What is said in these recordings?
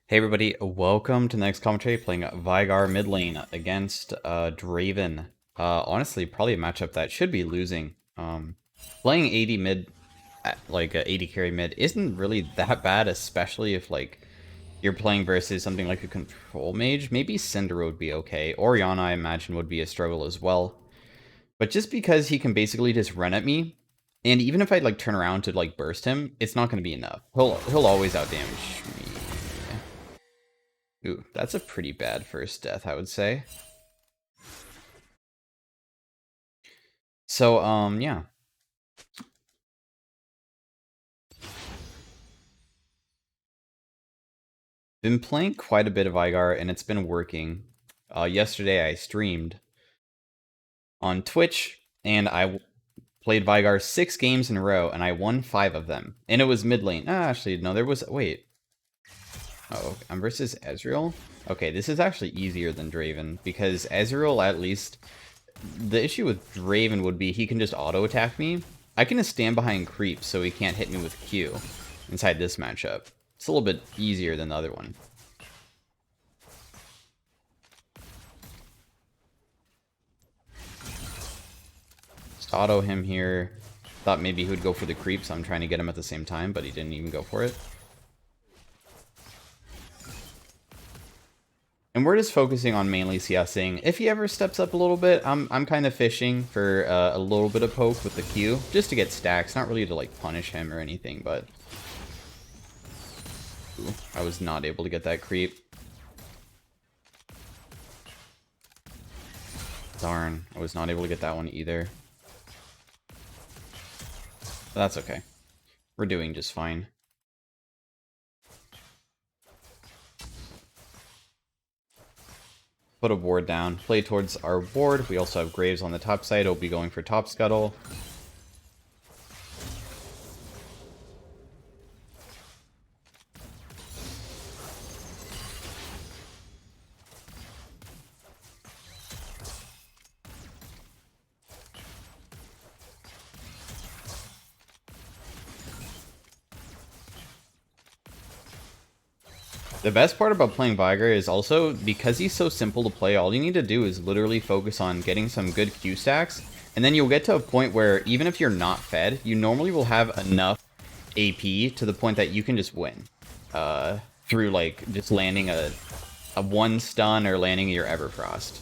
Hey everybody, welcome to the next commentary playing Veigar mid lane against Draven. Honestly, probably a matchup that should be losing. Playing 80 mid, like 80 carry mid, isn't really that bad, especially if like you're playing versus something like a control mage. Maybe Cinder would be okay. Orianna, I imagine, would be a struggle as well. But just because he can basically just run at me, and even if I like turn around to like burst him, it's not going to be enough. He'll always outdamage me. Ooh, that's a pretty bad first death, I would say. So, yeah. Been playing quite a bit of Veigar, and it's been working. Yesterday I streamed on Twitch, and played Veigar 6 games in a row, and I won 5 of them. And it was mid lane. Actually, no, there was... Wait. Oh, I'm versus Ezreal? Okay, this is actually easier than Draven, because Ezreal, at least... The issue with Draven would be he can just auto-attack me. I can just stand behind creeps so he can't hit me with Q inside this matchup. It's a little bit easier than the other one. Just auto him here. Thought maybe he would go for the creep, so I'm trying to get him at the same time, but he didn't even go for it. And we're just focusing on mainly CSing. If he ever steps up a little bit, I'm kind of fishing for a little bit of poke with the Q, just to get stacks, not really to like punish him or anything, but... Ooh, I was not able to get that creep. Darn, I was not able to get that one either. But that's okay. We're doing just fine. Put a ward down. Play towards our ward. We also have Graves on the top side. He'll be going for top scuttle. The best part about playing Veigar is also, because he's so simple to play, all you need to do is literally focus on getting some good Q stacks, and then you'll get to a point where, even if you're not fed, you normally will have enough AP to the point that you can just win. Through, like, just landing a 1 stun or landing your Everfrost.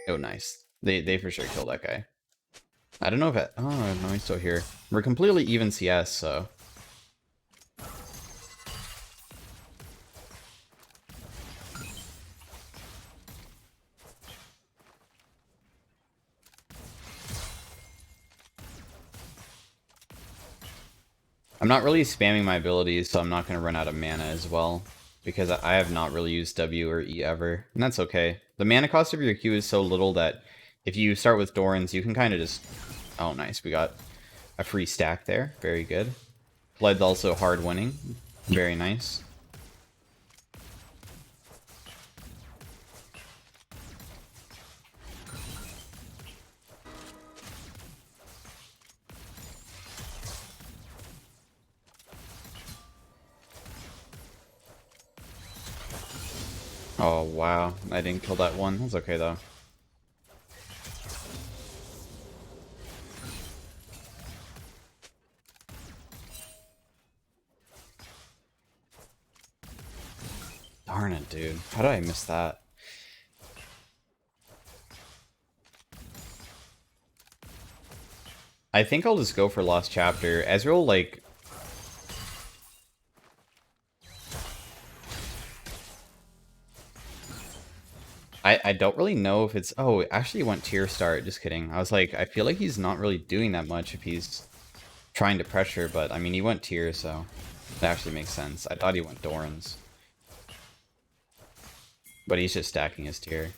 Oh, nice. They for sure killed that guy. I don't know if it... Oh, no, he's still here. We're completely even CS, so... I'm not really spamming my abilities, so I'm not going to run out of mana as well. Because I have not really used W or E ever. And that's okay. The mana cost of your Q is so little that if you start with Doran's, you can kind of just... Oh, nice. We got a free stack there. Very good. Flood's also hard winning. Very nice. Oh, wow. I didn't kill that one. That's okay, though. Darn it, dude. How did I miss that? I think I'll just go for Lost Chapter. Ezreal, like... I don't really know if it's... Oh, it actually went tier start. Just kidding. I was like, I feel like he's not really doing that much if he's trying to pressure, but I mean, he went tier, so that actually makes sense. I thought he went Doran's. But he's just stacking his tier.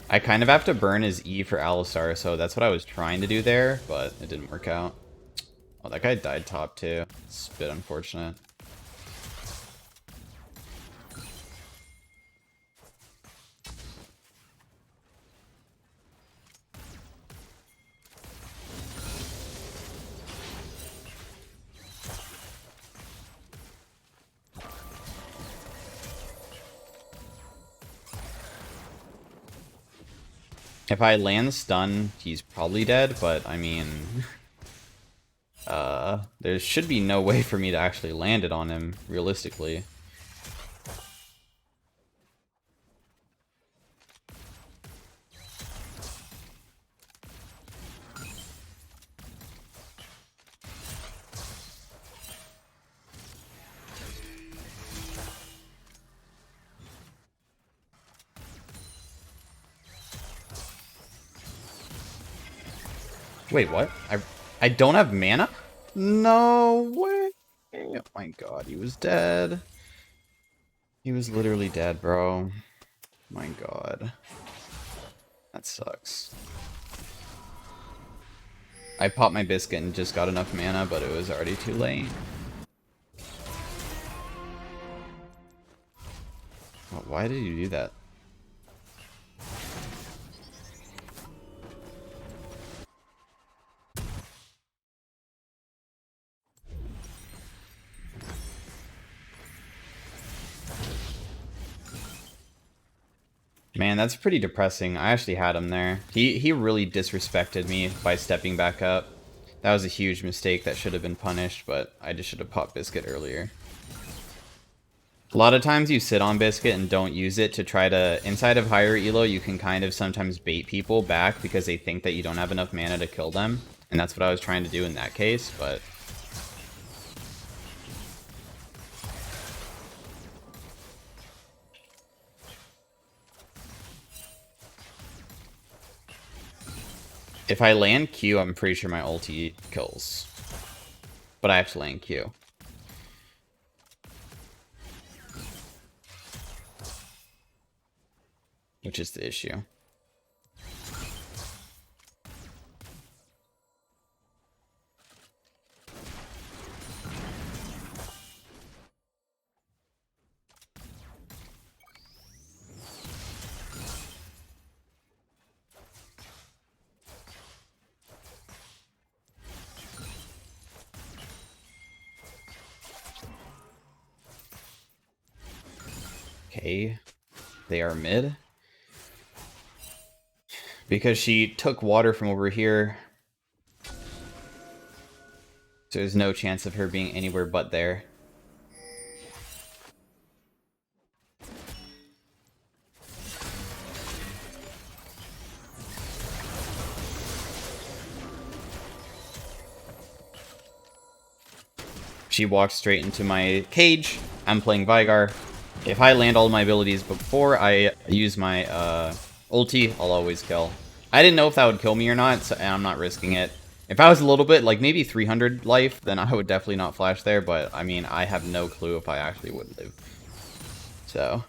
I kind of have to burn his E for Alistar, so that's what I was trying to do there, but it didn't work out. Oh, that guy died top too. It's a bit unfortunate. If I land stun, he's probably dead, but I mean, there should be no way for me to actually land it on him, realistically. Wait, what? I don't have mana? No way! Oh my god, he was dead. He was literally dead, bro. My god. That sucks. I popped my biscuit and just got enough mana, but it was already too late. Oh, why did you do that? Man, that's pretty depressing. I actually had him there. He really disrespected me by stepping back up. That was a huge mistake that should have been punished, but I just should have popped Biscuit earlier. A lot of times you sit on Biscuit and don't use it to try to... Inside of higher elo, you can kind of sometimes bait people back because they think that you don't have enough mana to kill them. And that's what I was trying to do in that case, but... If I land Q, I'm pretty sure my ulti kills. But I have to land Q. Which is the issue. Okay, they are mid. Because she took water from over here. So there's no chance of her being anywhere but there. She walked straight into my cage. I'm playing Veigar. If I land all my abilities before I use my ulti, I'll always kill. I didn't know if that would kill me or not, so I'm not risking it. If I was a little bit, like maybe 300 life, then I would definitely not flash there, but I mean, I have no clue if I actually would live. So...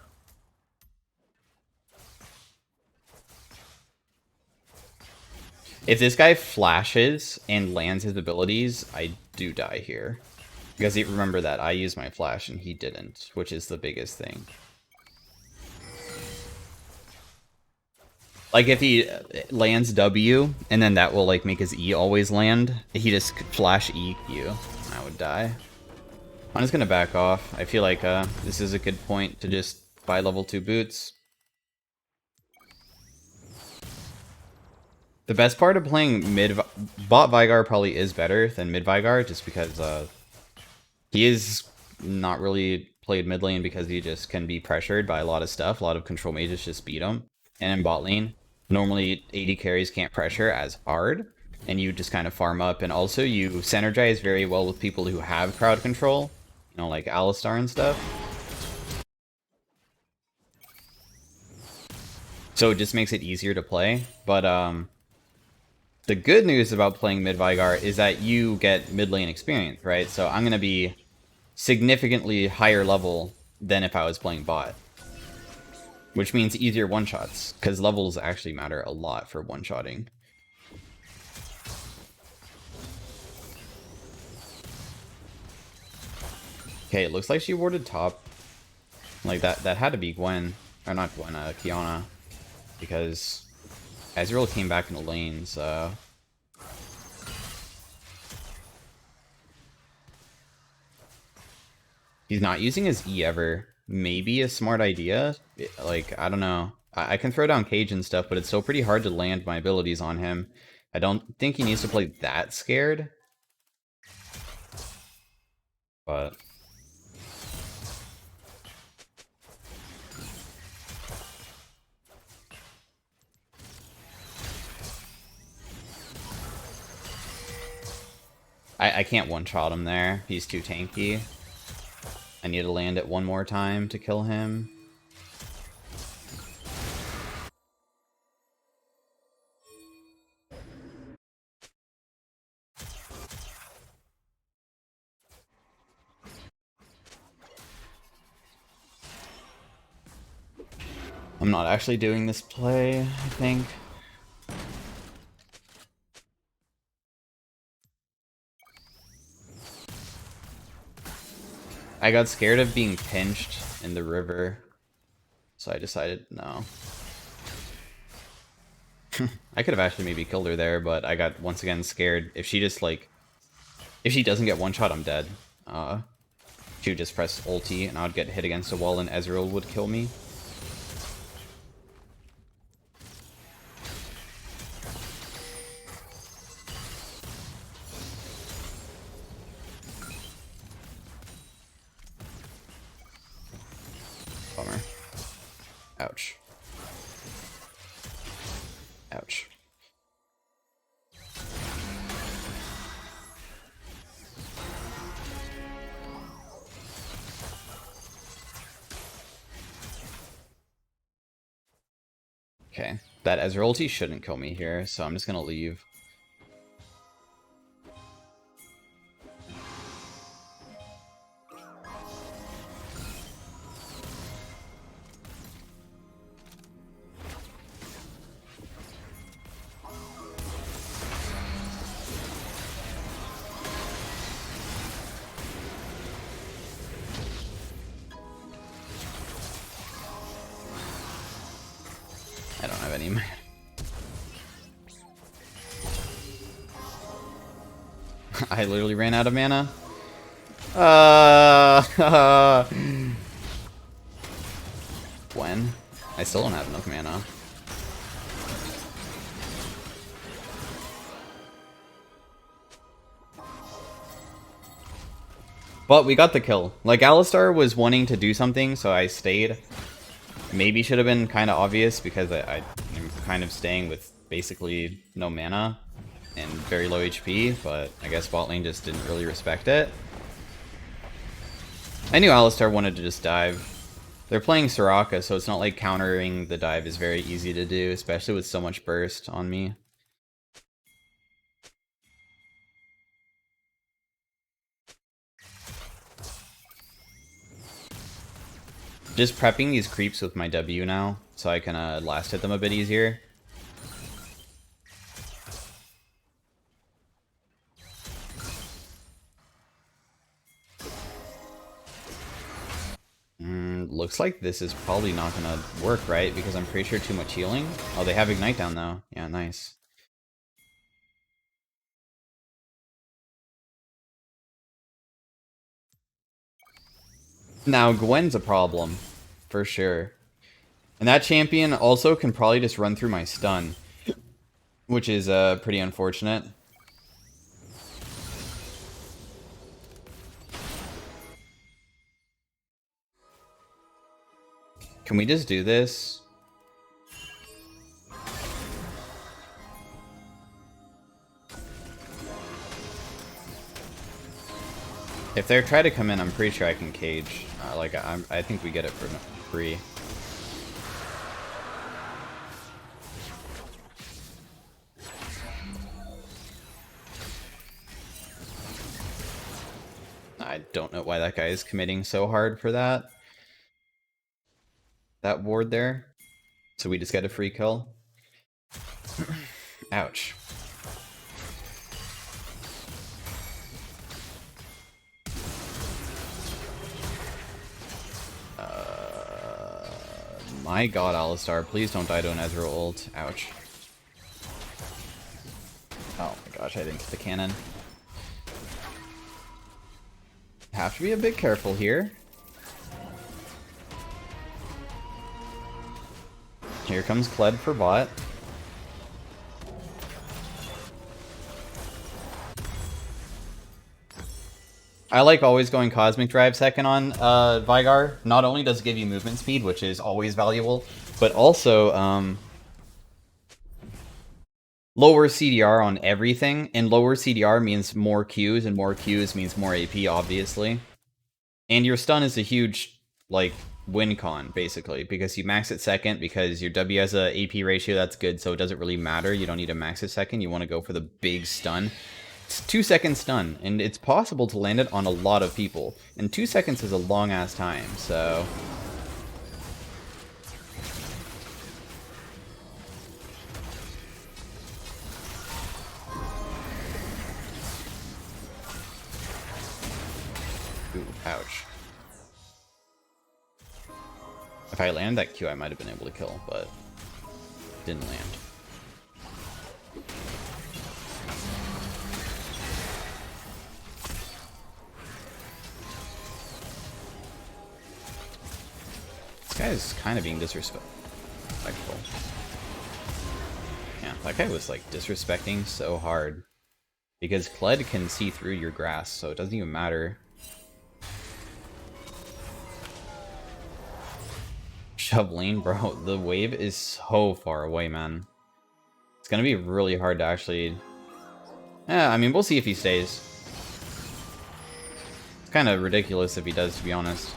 If this guy flashes and lands his abilities, I do die here. Because remember that, I used my flash and he didn't, which is the biggest thing. Like if he lands W, and then that will like make his E always land, he just could flash EQ, I would die. I'm just gonna back off. I feel like this is a good point to just buy level 2 boots. The best part of playing bot Veigar probably is better than mid Veigar, just because he is not really played mid lane because he just can be pressured by a lot of stuff. A lot of control mages just beat him. And in bot lane, normally AD carries can't pressure as hard, and you just kind of farm up. And also you synergize very well with people who have crowd control, you know, like Alistar and stuff. So it just makes it easier to play. But the good news about playing mid Veigar is that you get mid lane experience, right? So I'm going to be significantly higher level than if I was playing bot. Which means easier one-shots, because levels actually matter a lot for one-shotting. Okay, it looks like she warded top. Like, that had to be Gwen. Or not Gwen, Kiana. Because Ezreal came back in the lane, so... He's not using his E ever. Maybe a smart idea? Like, I don't know. I can throw down Cage and stuff, but it's still pretty hard to land my abilities on him. I don't think he needs to play that scared. But I can't one-shot him there. He's too tanky. I need to land it one more time to kill him. I'm not actually doing this play, I think. I got scared of being pinched in the river, so I decided no. I could have actually maybe killed her there, but I got once again scared. If she just like, if she doesn't get one shot, I'm dead. She would just press ulti and I would get hit against a wall and Ezreal would kill me. Bummer. Ouch. Ouch. Okay, that Ezreal ulti shouldn't kill me here, so I'm just gonna leave. I don't have any. I literally ran out of mana. When? I still don't have enough mana. But we got the kill. Like, Alistar was wanting to do something, so I stayed. Maybe should have been kind of obvious because I'm kind of staying with basically no mana and very low HP, but I guess bot lane just didn't really respect it. I knew Alistar wanted to just dive. They're playing Soraka, so it's not like countering the dive is very easy to do, especially with so much burst on me. Just prepping these creeps with my W now, so I can last hit them a bit easier. Looks like this is probably not gonna work, right? Because I'm pretty sure too much healing. Oh, they have Ignite down though. Yeah, nice. Now, Gwen's a problem, for sure. And that champion also can probably just run through my stun, which is pretty unfortunate. Can we just do this? If they try to come in, I'm pretty sure I can cage. I think we get it for free. I don't know why that guy is committing so hard for that ward there. So we just get a free kill. Ouch. My god, Alistar, please don't die to an Ezreal ult. Ouch. Oh my gosh, I didn't get the cannon. Have to be a bit careful here. Here, Here comes Kled for bot. I like always going Cosmic Drive second on Veigar. Not only does it give you movement speed, which is always valuable, but also lower CDR on everything. And lower CDR means more Qs, and more Qs means more AP, obviously. And your stun is a huge, like, win con, basically, because you max it second, because your W has a AP ratio that's good, so it doesn't really matter. You don't need to max it second. You want to go for the big stun. It's 2-second stun, and it's possible to land it on a lot of people. And 2 seconds is a long-ass time, so... Ooh, ouch. If I landed that Q, I might have been able to kill, but didn't land. This guy is kind of being disrespectful. Yeah, that guy was like disrespecting so hard. Because Kled can see through your grass, so it doesn't even matter. Shove lane, bro. The wave is so far away, man. It's gonna be really hard to actually... Yeah, I mean, we'll see if he stays. It's kind of ridiculous if he does, to be honest.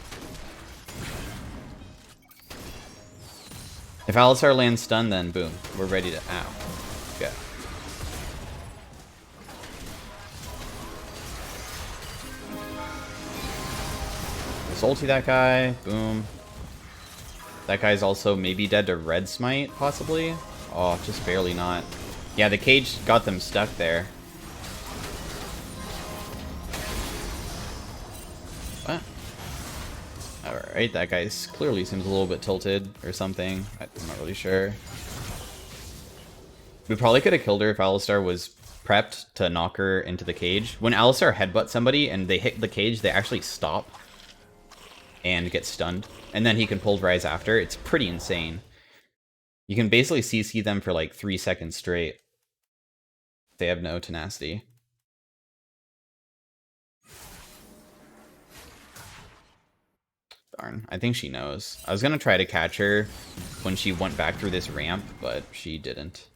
If Alistar lands stun, then boom. We're ready to... Ow. Go. Salty that guy. Boom. That guy's also maybe dead to Red Smite, possibly? Oh, just barely not. Yeah, the cage got them stuck there. What? Alright, that guy clearly seems a little bit tilted or something. I'm not really sure. We probably could have killed her if Alistar was prepped to knock her into the cage. When Alistar headbutts somebody and they hit the cage, they actually stop and get stunned. And then he can pulverize after. It's pretty insane. You can basically CC them for like 3 seconds straight. They have no tenacity. Darn, I think she knows. I was gonna try to catch her when she went back through this ramp, but she didn't.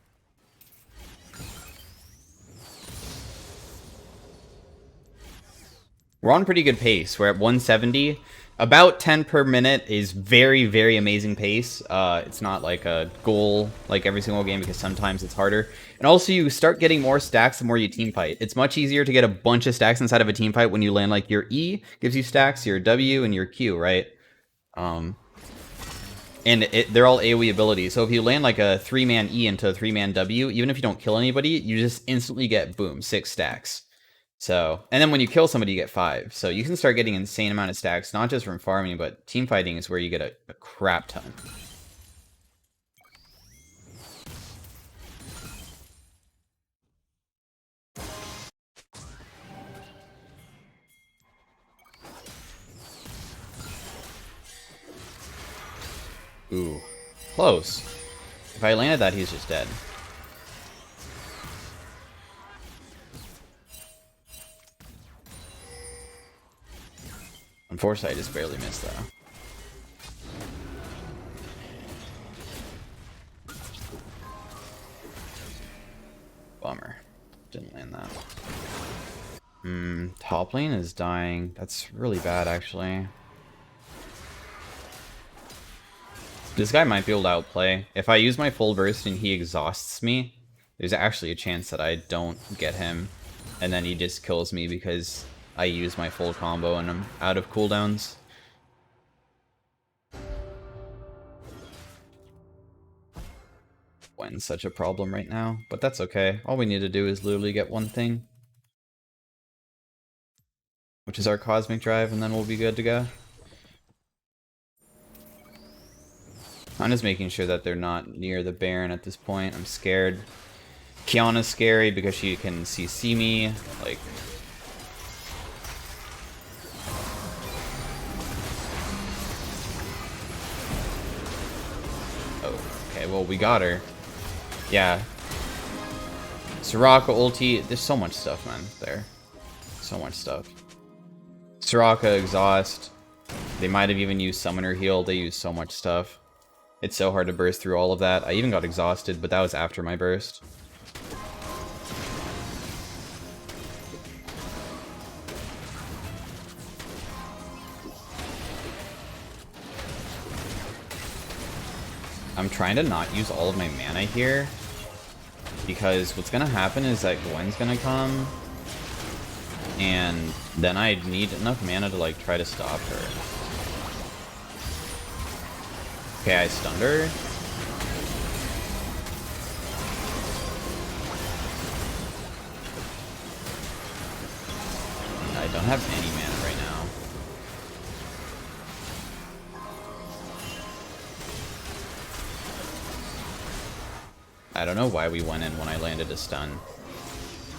We're on pretty good pace. We're at 170. About 10 per minute is very, very amazing pace. It's not like a goal like every single game because sometimes it's harder. And also you start getting more stacks the more you team fight. It's much easier to get a bunch of stacks inside of a team fight when you land like your E gives you stacks, your W, and your Q, right? And they're all AoE abilities. So if you land like a 3-man E into a 3-man W, even if you don't kill anybody, you just instantly get, boom, 6 stacks. So, and then when you kill somebody, you get 5. So you can start getting an insane amount of stacks, not just from farming, but team fighting is where you get a crap ton. Ooh, close. If I landed that, he's just dead. Unfortunately, I just barely missed though. Bummer. Didn't land that. Top lane is dying. That's really bad, actually. This guy might be able to outplay. If I use my full burst and he exhausts me, there's actually a chance that I don't get him. And then he just kills me because I use my full combo and I'm out of cooldowns. When's such a problem right now, but that's okay. All we need to do is literally get one thing, which is our Cosmic Drive, and then we'll be good to go. I'm just making sure that they're not near the Baron at this point. I'm scared. Kiana's scary because she can CC me, like... Okay, well, we got her. Yeah. Soraka ulti. There's so much stuff, man, there. So much stuff. Soraka exhaust. They might have even used summoner heal. They use so much stuff. It's so hard to burst through all of that. I even got exhausted, but that was after my burst. I'm trying to not use all of my mana here, because what's gonna happen is that Gwen's gonna come, and then I need enough mana to like try to stop her. Okay, I stunned her. I don't have any mana right now. I don't know why we went in when I landed a stun.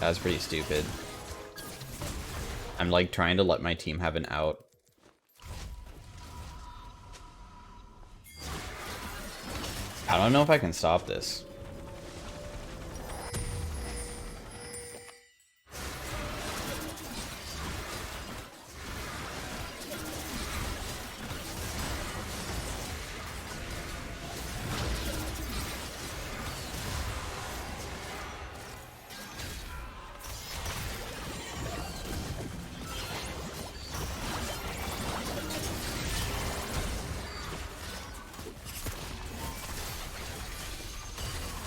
That was pretty stupid. I'm like trying to let my team have an out. I don't know if I can stop this.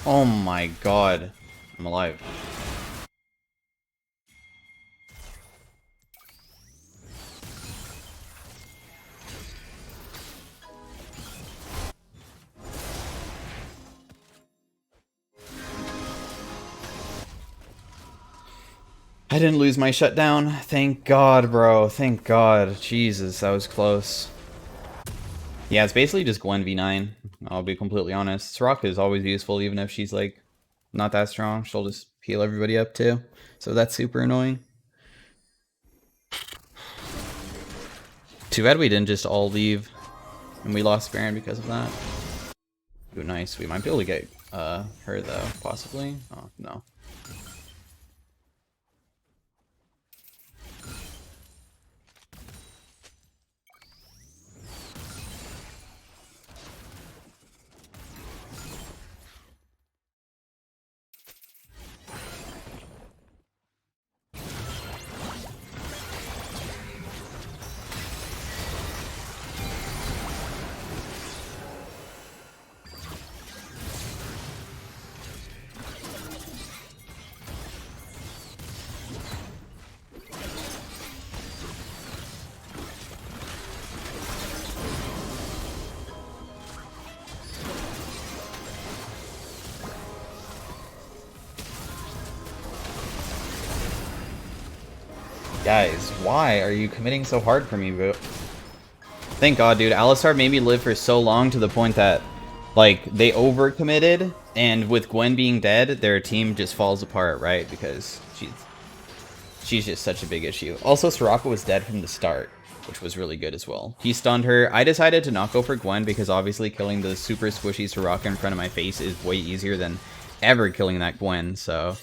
Oh my god. I'm alive. I didn't lose my shutdown. Thank God, bro. Thank God. Jesus, that was close. Yeah, it's basically just Gwen v9. I'll be completely honest. Soraka is always useful, even if she's like not that strong. She'll just heal everybody up too. So that's super annoying. Too bad we didn't just all leave and we lost Baron because of that. Ooh, nice. We might be able to get her though, possibly. Oh, no. Guys, why are you committing so hard for me, bro? Thank God, dude. Alistar made me live for so long to the point that, like, they overcommitted, and with Gwen being dead, their team just falls apart, right? Because she's just such a big issue. Also, Soraka was dead from the start, which was really good as well. He stunned her. I decided to not go for Gwen because obviously killing the super squishy Soraka in front of my face is way easier than ever killing that Gwen, so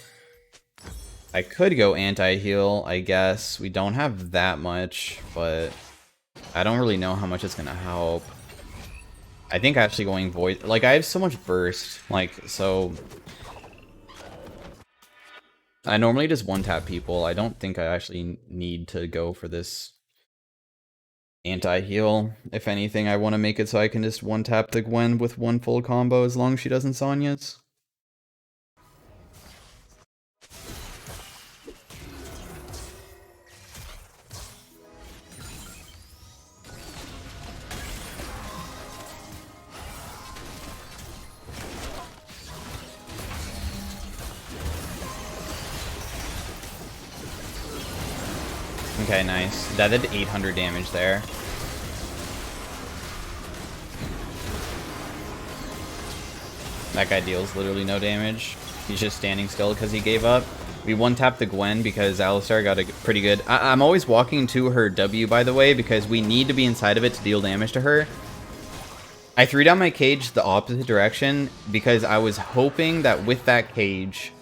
I could go anti-heal, I guess. We don't have that much, but I don't really know how much it's gonna help. I think actually going void, like I have so much burst, like, so I normally just one-tap people. I don't think I actually need to go for this anti-heal. If anything, I want to make it so I can just one-tap the Gwen with one full combo as long as she doesn't Sonya's. Okay, nice. That did 800 damage there. That guy deals literally no damage. He's just standing still because he gave up. We one-tapped the Gwen because Alistar got a pretty good... I'm always walking to her W, by the way, because we need to be inside of it to deal damage to her. I threw down my cage the opposite direction because I was hoping that with that cage,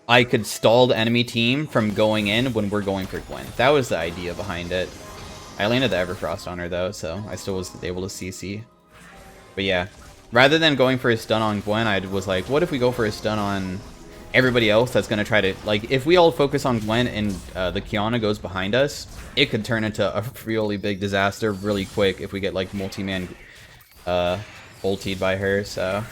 I could stall the enemy team from going in when we're going for Gwen. That was the idea behind it. I landed the Everfrost on her though, so I still was able to CC. But yeah, rather than going for a stun on Gwen, I was like, what if we go for a stun on everybody else that's going to try to... Like, if we all focus on Gwen and the Kiana goes behind us, it could turn into a really big disaster really quick if we get, like, multi-man ultied by her, so...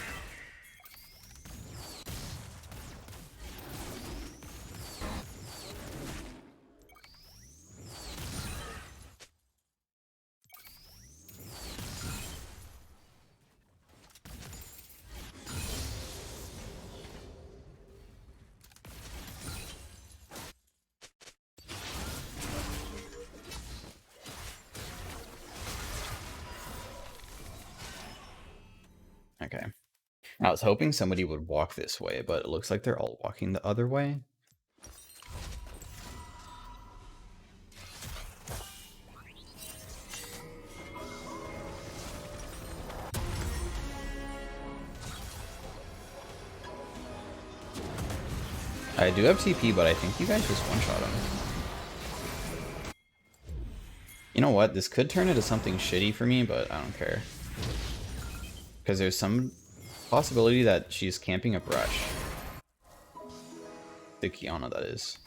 Okay. I was hoping somebody would walk this way, but it looks like they're all walking the other way. I do have TP, but I think you guys just one-shot him. You know what? This could turn into something shitty for me, but I don't care. Because there's some possibility that she's camping a brush. The Kiana, that is.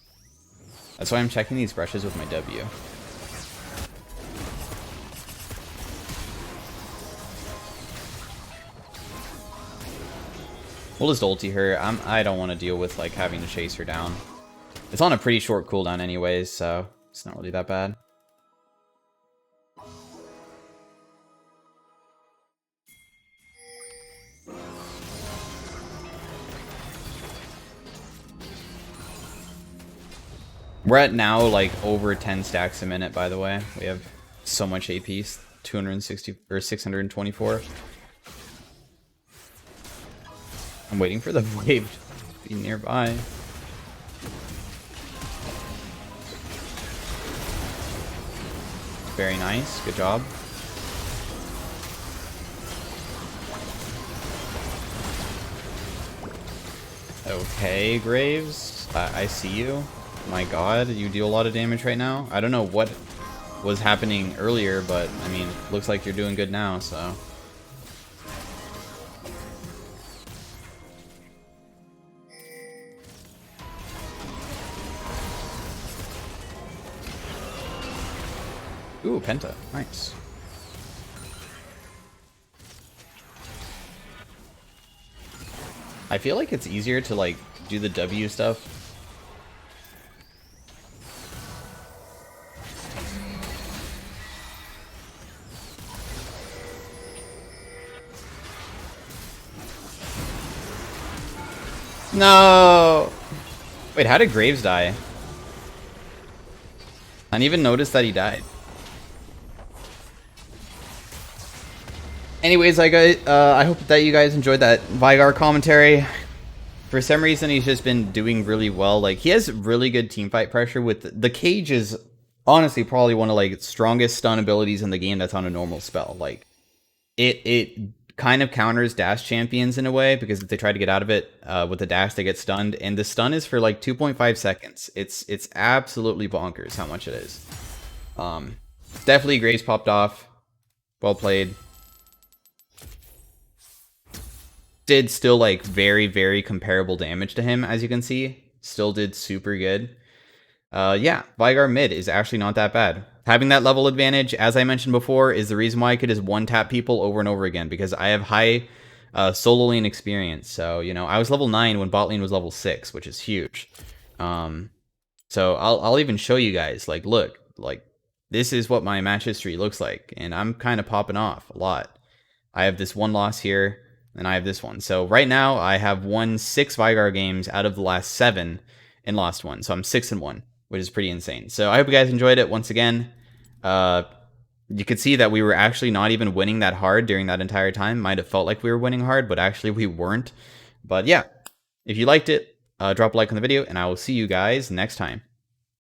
That's why I'm checking these brushes with my W. We'll just ulti her. I don't want to deal with like having to chase her down. It's on a pretty short cooldown anyways, so it's not really that bad. We're at now like over 10 stacks a minute, by the way. We have so much AP, 260 or 624. I'm waiting for the wave to be nearby. Very nice. Good job. Okay, Graves. I see you. My god, you deal a lot of damage right now. I don't know what was happening earlier, but I mean, looks like you're doing good now, so... Ooh, Penta. Nice. I feel like it's easier to, like, do the W stuff. No! Wait, how did Graves die? I didn't even notice that he died. Anyways, I hope that you guys enjoyed that Veigar commentary. For some reason, he's just been doing really well. Like, he has really good teamfight pressure with... The cage is honestly probably one of, like, strongest stun abilities in the game that's on a normal spell. Like, it kind of counters dash champions in a way, because if they try to get out of it with the dash, they get stunned. And the stun is for, like, 2.5 seconds. It's absolutely bonkers how much it is. Definitely Graves popped off. Well played. Did still like very, very comparable damage to him, as you can see. Still did super good. Yeah, Veigar mid is actually not that bad. Having that level advantage, as I mentioned before, is the reason why I could just one-tap people over and over again, because I have high solo lane experience. So, you know, I was level 9 when bot lane was level 6, which is huge. So I'll even show you guys, like, look, like, this is what my match history looks like, and I'm kind of popping off a lot. I have this one loss here, and I have this one. So right now, I have won 6 Veigar games out of the last 7 and lost 1. So I'm 6-1, which is pretty insane. So I hope you guys enjoyed it once again. You could see that we were actually not even winning that hard during that entire time. Might have felt like we were winning hard, but actually we weren't. But yeah, if you liked it, drop a like on the video, and I will see you guys next time.